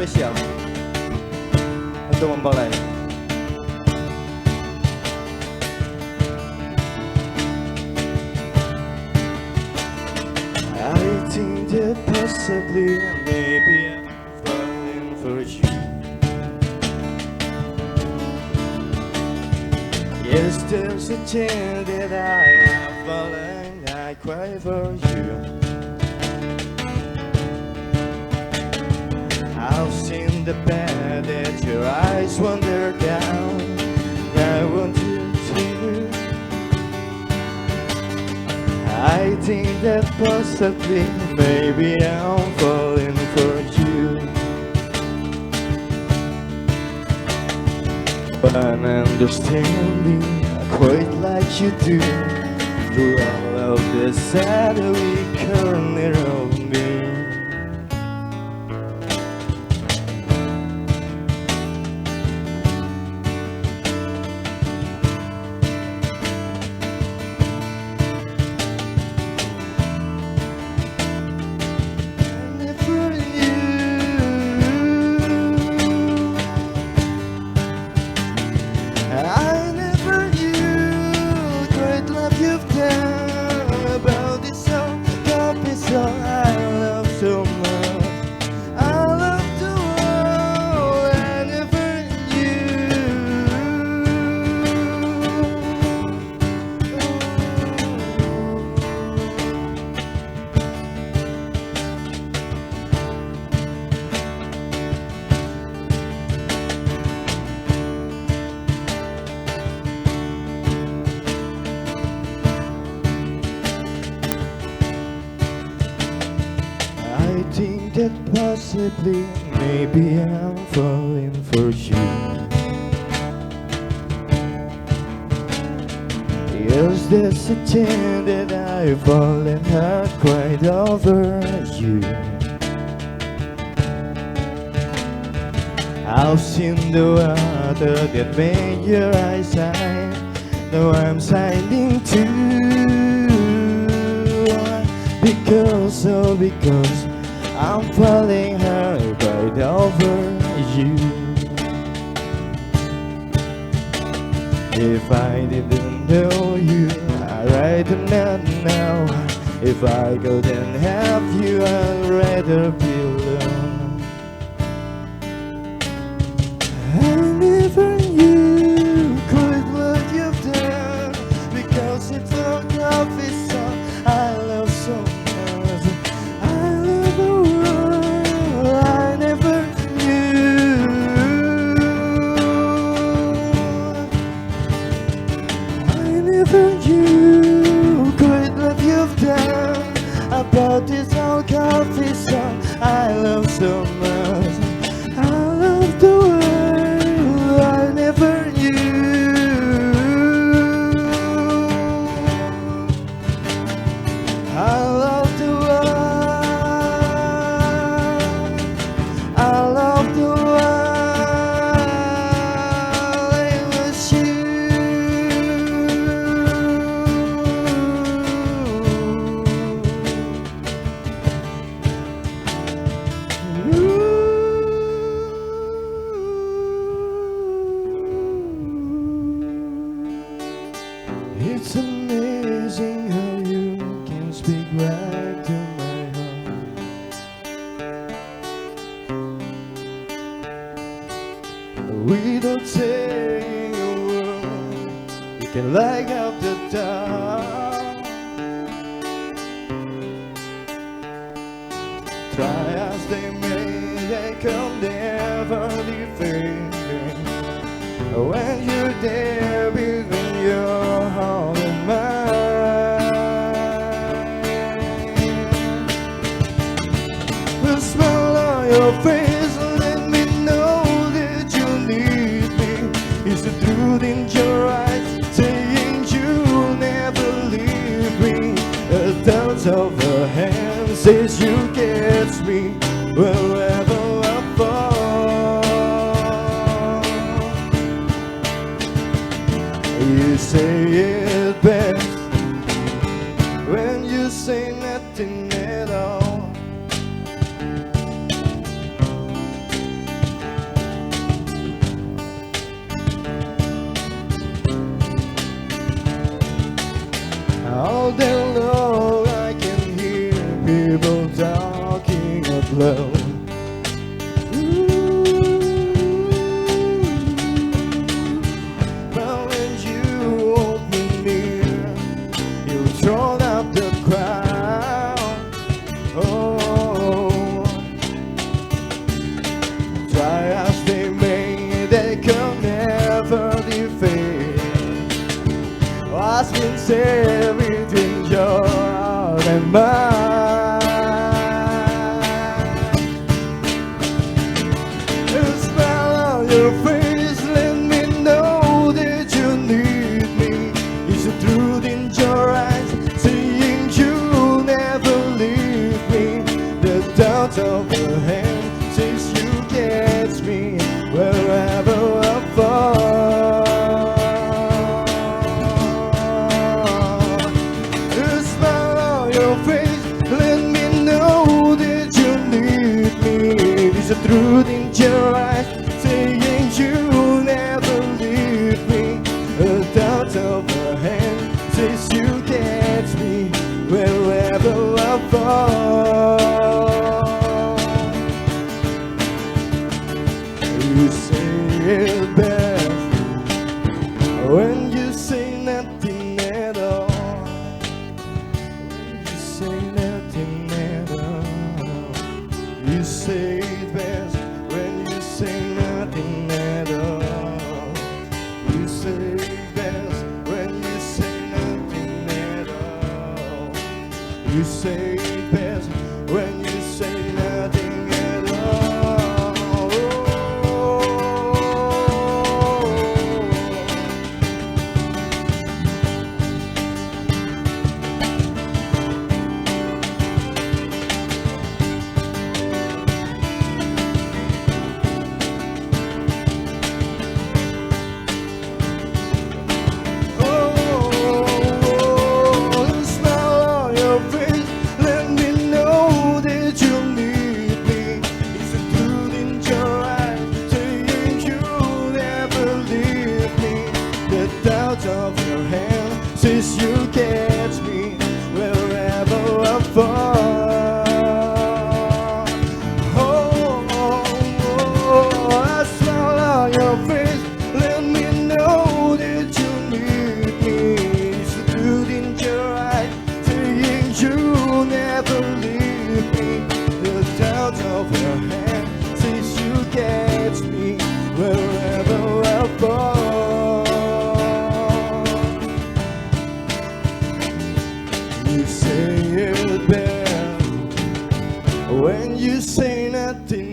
spesial untuk mempelai. I think that possibly maybe I'm falling for you. Yes, there's a chance that I am falling, I cry for you. I've seen the bad that your eyes wander down. I want you to. I think that possibly maybe I'm falling for you. But I'm understanding quite like you do. Through all of the shadowy corner of me. I never knew great love you've done about this song, copy song I love so much. I love the world I never I think that possibly maybe I'm falling for you. Yes, there's a chance that I've fallen hard quite over you. I've seen the water that made your eyes shine. Now I'm shining too. Because, oh because I'm falling hard right over you. If I didn't know you, I'd not now. If I couldn't have you, I'd rather be alone. I never knew quite what you've done, because it's a coffee song I love so much. I love the world I never knew. I never knew quite what you've done about this old coffee song I love so much. I love the world I never knew. I love the world. I love the world. It was It's amazing how you can speak right to my heart. Without saying a word, you can light up the dark. Try as they may, they can never defeat me. When you're there between your heart and mine, the smile on your face let me know that you need me. Is the truth in your eyes saying you'll never leave me? A touch of her hand says you catch me wherever I fall. You say it best when you say nothing at all. people talking of love. But when you hold me near, you throw up the crowd. Oh, try as they may, they can never defeat what's been said between your heart and mine. The smile on your face let me know that you need me. It's the truth in your eyes saying you'll never leave me. The touch of your hand says you get me wherever I fall. The smile on your face let me know that you need me. It's the truth in your eyes saying you'll never leave me. The touch of your hand says you get me wherever I fall. You say it best when you say nothing at all. You say nothing at all. You say it best when you say nothing at all. You say it best when you say nothing at all. You say it best when you say nothing at all. The smile on your face let me know that you need me. It's the truth in your eyes saying you'll never leave me. The touch of your hand says you catch me wherever I fall. A smile on your face let me know that you need me. It's the truth in your eyes saying you'll never leave me. The touch of your hand says you catch me wherever I fall. You say it best when you say nothing